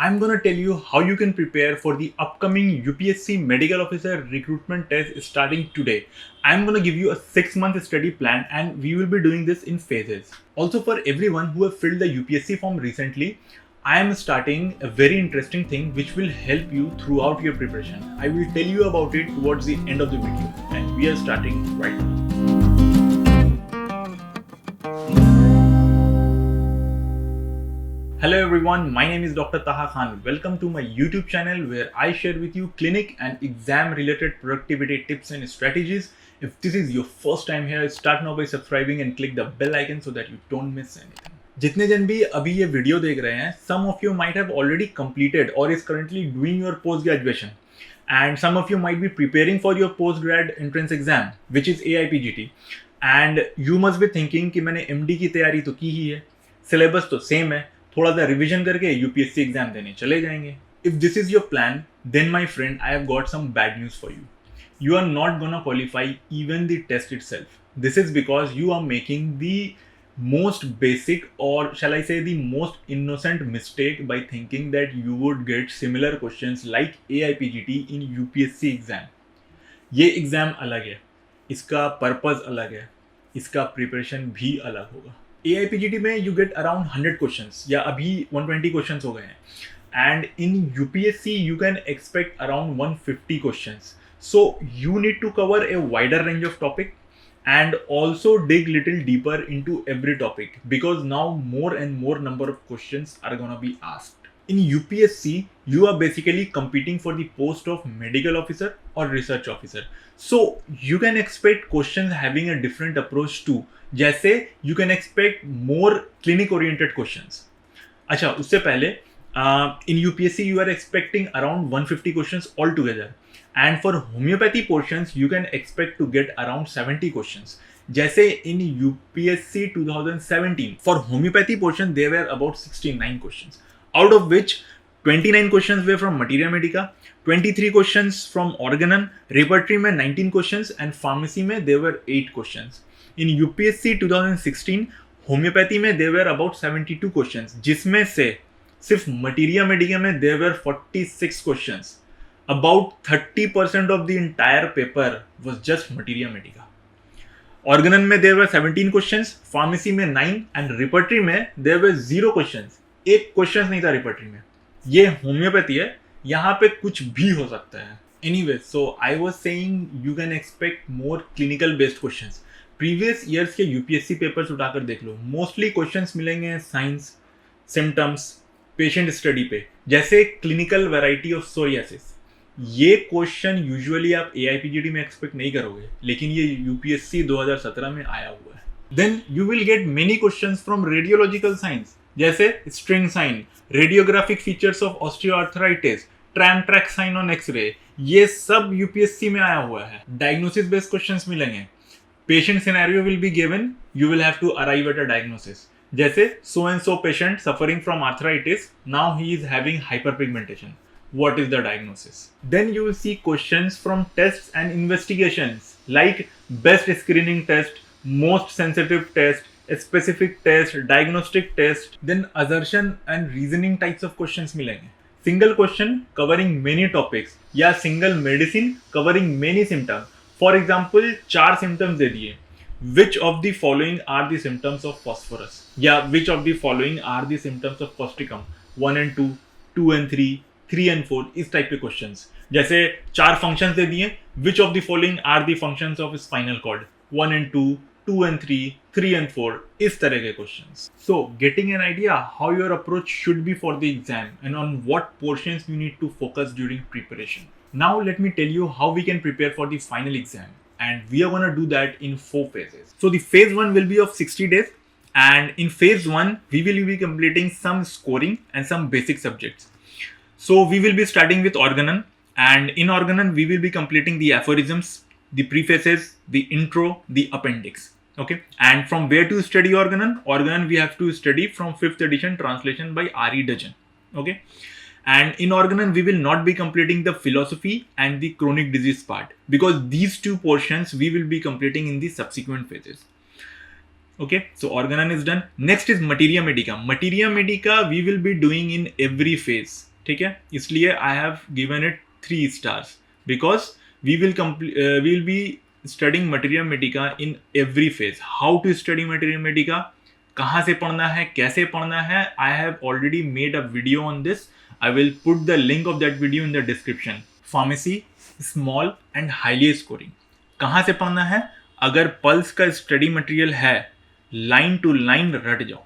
I'm gonna tell you how you can prepare for the upcoming UPSC Medical Officer Recruitment Test starting today. I'm gonna give you a 6-month study plan and we will be doing this in phases. Also, for everyone who have filled the UPSC form recently, I am starting a very interesting thing which will help you throughout your preparation. I will tell you about it towards the end of the video and we are starting right now. Hello everyone, my name is Dr. Taha Khan. Welcome to my YouTube channel where I share with you clinic and exam related productivity tips and strategies. If this is your first time here, start now by subscribing and click the bell icon so that you don't miss anything. जितने जन भी अभी ये video देख रहे हैं, some of you might have already completed or is currently doing your post graduation, and some of you might be preparing for your post grad entrance exam, which is AIPGT, and you must be thinking कि मैंने MD की तैयारी तो की ही है, syllabus तो same है, थोड़ा सा रिविजन करके यूपीएससी एग्जाम देने चले जाएंगे. If this is your plan, then my friend, I have got some bad news for you. You are not gonna qualify even the test itself. This is because you are making the most basic, or shall I say the most innocent mistake, by thinking that you would get similar questions like AIPGT in UPSC exam. ये exam अलग है, इसका purpose अलग है, इसका preparation भी अलग होगा. AIPGT में you get around 100 questions या अभी 120 questions हो गए हैं, and in UPSC you can expect around 150 questions. So you need to cover a wider range of topic and also dig little deeper into every topic, because now more and more number of questions are gonna be asked. In UPSC, you are basically competing for the post of medical officer or research officer. So you can expect questions having a different approach too. जैसे you can expect more clinic oriented questions. अच्छा, उससे पहले in UPSC you are expecting around 150 questions altogether. And for homeopathy portions, you can expect to get around 70 questions. जैसे in UPSC 2017, for homeopathy portion, there were about 69 questions, out of which 29 questions were from Materia Medica, 23 questions from Organon, repertory में 19 questions, and pharmacy में there were 8 questions. In UPSC 2016, homeopathy में there were about 72 questions, जिसमें से सिर्फ Materia Medica में there were 46 questions. About 30% of the entire paper was just Materia Medica. Organon में there were 17 questions, pharmacy में 9, and repertory में there were 0 questions. एक questions नहीं था repertory में. ये homeopathy है, यहाँ पे कुछ भी हो सकता है. Anyway, so I was saying you can expect more clinical based questions. Previous years के UPSC papers उठाकर देख लो, mostly questions मिलेंगे science, symptoms, patient study पे, जैसे clinical variety of psoriasis. ये क्वेश्चन यूजुअली आप AIPGT में एक्सपेक्ट नहीं करोगे, लेकिन ये UPSC 2017 में आया हुआ है. Then you will get many questions from radiological science, जैसे string sign, radiographic features of osteoarthritis, tram track sign on X-ray, ये सब UPSC में आया हुआ है. डायग्नोसिस बेस्ड क्वेश्चंस मिलेंगे. Patient scenario will be given, you will have to arrive at a diagnosis. जैसे so and so patient suffering from arthritis, now he is having hyperpigmentation. What is the diagnosis? Then you will see questions from tests and investigations like best screening test, most sensitive test, a specific test, diagnostic test. Then assertion and reasoning types of questions मिलेंगे. Single question covering many topics या single medicine covering many symptoms. For example, 4 symptoms दे दिए. Which of the following are the symptoms of phosphorus? या which of the following are the symptoms of causticum? 1 and 2, 2 and 3, 3 and 4, इस type के questions. जैसे 4 functions दे दिए, which of the following are the functions of spinal cord? 1 and 2, 2 and 3, 3 and 4, इस तरह के questions. So getting an idea how your approach should be for the exam and on what portions you need to focus during preparation. Now let me tell you how we can prepare for the final exam, and we are going to do that in 4 phases. So the phase 1 will be of 60 days, and in phase 1 we will be completing some scoring and some basic subjects. So we will be starting with Organon, and in Organon we will be completing the aphorisms, the prefaces, the intro, the appendix. Okay, and from where to study Organon? Organon we have to study from 5th edition translation by R.E. Dudgeon. Okay, and in Organon we will not be completing the philosophy and the chronic disease part, because these 2 portions we will be completing in the subsequent phases. Okay, so Organon is done. Next is Materia Medica. Materia Medica we will be doing in every phase ठीक है, इसलिए I have given it 3 stars because we will be studying materia medica in every phase. How to study materia medica, कहाँ से पढ़ना है, कैसे पढ़ना है, I have already made a video on this. I will put the link of that video in the description. Pharmacy small and highly scoring, कहाँ से पढ़ना है? अगर पल्स का स्टडी मटेरियल है, लाइन टू लाइन रट जाओ.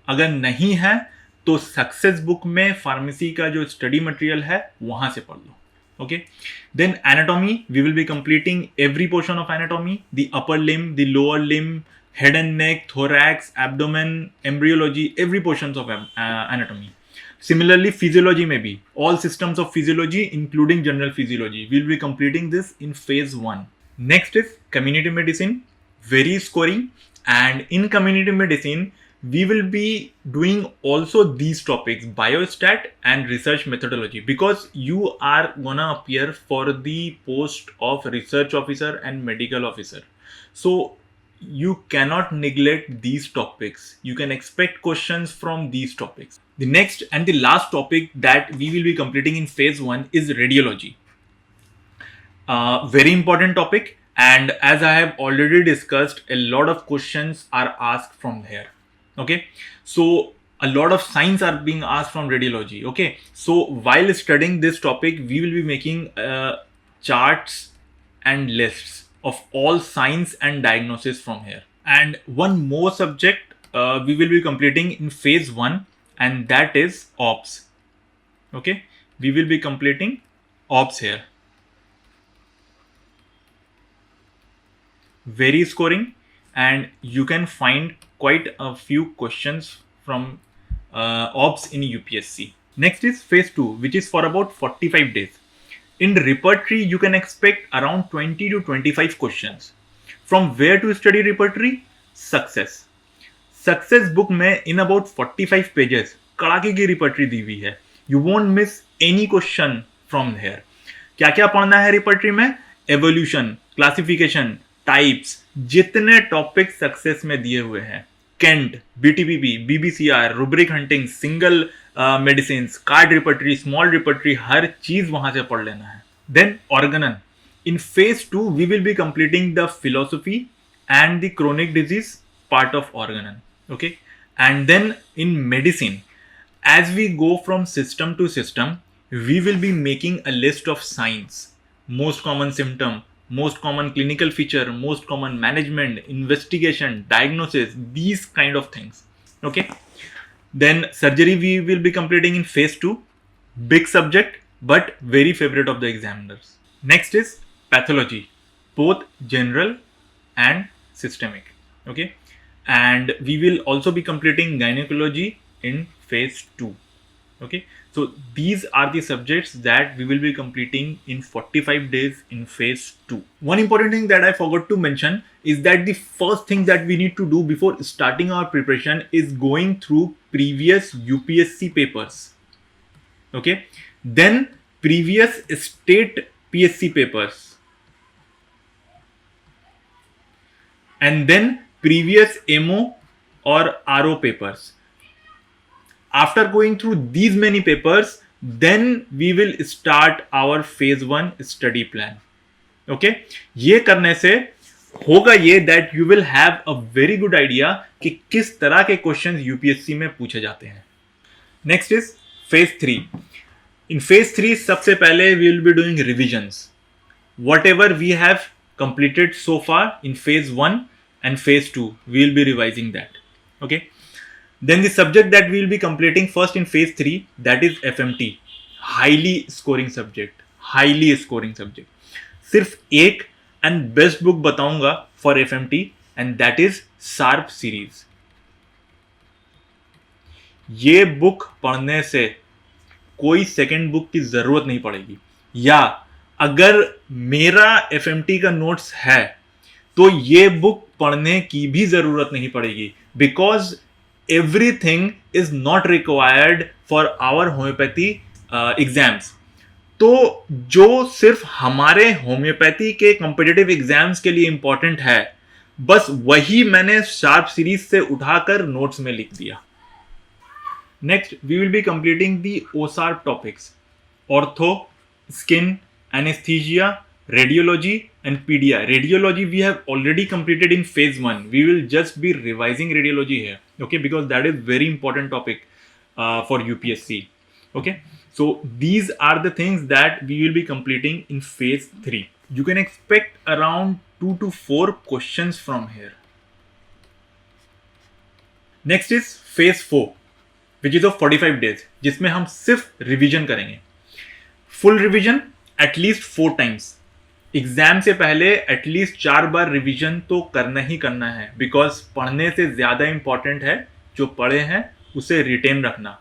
अगर नहीं है तो सक्सेस बुक में फार्मेसी का जो स्टडी मटेरियल है वहां से पढ़ लो. Okay, then anatomy, we will be completing every portion of anatomy, the upper limb, the lower limb, head and neck, thorax, abdomen, embryology, every portions of anatomy. Similarly, physiology may be all systems of physiology including general physiology. We will be completing this in phase 1. Next is community medicine, very scoring, and in community medicine we will be doing also these topics, biostat and research methodology, because you are gonna appear for the post of research officer and medical officer. So you cannot neglect these topics. You can expect questions from these topics. The next and the last topic that we will be completing in phase 1 is radiology. Very important topic, and as I have already discussed, a lot of questions are asked from here. Okay, so a lot of signs are being asked from radiology. Okay, so while studying this topic we will be making charts and lists of all signs and diagnosis from here. And one more subject we will be completing in phase 1, and that is ops. Okay, we will be completing ops here. Very scoring, and you can find quite a few questions from ops in UPSC. Next is phase 2, which is for about 45 days. In repertory, you can expect around 20 to 25 questions. From where to study repertory? Success. Success book में in about 45 pages कड़ाके की repertory दी हुई है. You won't miss any question from here. क्या क्या पढ़ना है repertory में? Evolution, classification, टाइप्स, जितने टॉपिक सक्सेस में दिए हुए हैं, Kent, BTPP, BBCR, rubric hunting, single medicine, card repertory, small repertory, हर चीज वहां से पढ़ लेना है. Then organon. In phase 2 we will be completing the philosophy and the chronic disease part of organon. Okay, and then in medicine, as we go from system to system, we will be making a list of signs, most common symptom, most common clinical feature, most common management, investigation, diagnosis, these kind of things. Okay, then surgery we will be completing in phase 2. Big subject but very favorite of the examiners. Next is pathology, both general and systemic. Okay, and we will also be completing gynecology in phase 2. Okay, so these are the subjects that we will be completing in 45 days in phase 2. One important thing that I forgot to mention is that the first thing that we need to do before starting our preparation is going through previous UPSC papers. Okay, then previous state PSC papers, and then previous MO or RO papers. After going through these many papers, then we will start our phase 1 study plan. Okay, ये करने से होगा ये that you will have a very good idea कि किस तरह के questions UPSC में पूछे जाते हैं. Next is phase 3. In phase 3 सबसे पहले we will be doing revisions. Whatever we have completed so far in phase 1 and phase 2, we will be revising that. Okay. Then the subject that we will be completing first in phase 3, that is FMT, highly scoring subject. सिर्फ एक and best book बताऊंगा for FMT, and that is SHARP series. ये book पढ़ने से कोई second book की जरूरत नहीं पड़ेगी, या अगर मेरा FMT का नोट्स है तो ये बुक पढ़ने की भी जरूरत नहीं पड़ेगी, because everything is not required for our homeopathy exams. तो जो सिर्फ हमारे होम्योपैथी के कॉम्पिटिटिव एग्जाम्स के लिए इंपॉर्टेंट है, बस वही मैंने शार्प सीरीज से उठाकर नोट्स में लिख दिया. Next we will be completing the ओसार्प topics. ortho, skin, anesthesia, radiology, and pedia. Radiology we have already completed in phase 1. We will just be revising radiology here, okay, because that is very important topic for UPSC. Okay, so these are the things that we will be completing in phase 3. You can expect around 2 to 4 questions from here. Next is phase 4, which is of 45 days, जिसमें हम सिर्फ revision करेंगे. Full revision at least 4 times. Exam से पहले at least 4 बार revision तो करना ही करना है, बिकॉज पढ़ने से ज्यादा इंपॉर्टेंट है जो पढ़े हैं उसे रिटेन रखना.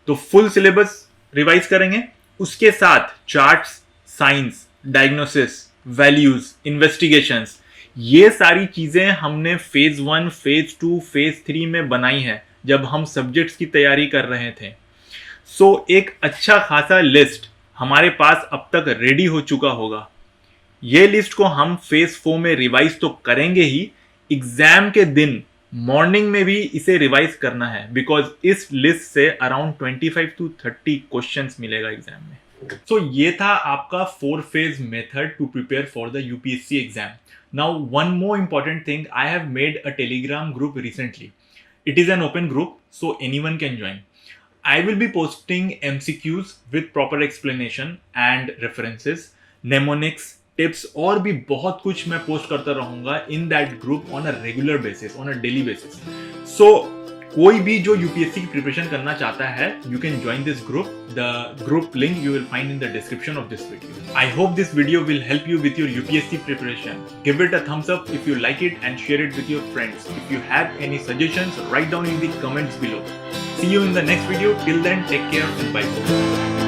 तो फुल सिलेबस रिवाइज करेंगे, उसके साथ charts, science, diagnosis, values, investigations, ये सारी चीजें हमने फेज 1, फेज 2, फेज 3 में बनाई है जब हम सब्जेक्ट्स की तैयारी कर रहे थे. सो एक अच्छा खासा लिस्ट हमारे पास अब तक रेडी हो चुका होगा. ये लिस्ट को हम फेज 4 में रिवाइज तो करेंगे ही, एग्जाम के दिन मॉर्निंग में भी इसे रिवाइज करना है, बिकॉज इस लिस्ट से अराउंड 25 to 30 क्वेश्चंस मिलेगा एग्जाम में. सो ये था आपका 4 phase method to prepare for the UPSC exam. Now one more important thing, I have made a Telegram group recently. It is an open group, so anyone can join. I will be posting MCQs with proper explanation and references, mnemonics, tips और भी बहुत कुछ मैं post करता रहूंगा in that group on a regular basis, on a daily basis. So कोई भी जो यूपीएससी की प्रिपरेशन करना चाहता है, you can join this group. The group link you will find in the description of this video. I hope this video will help you with your UPSC preparation. Give it a thumbs up if you like it and share it with your friends. If you have any suggestions, write down in the comments below. See you in the next video. Till then, take care and bye.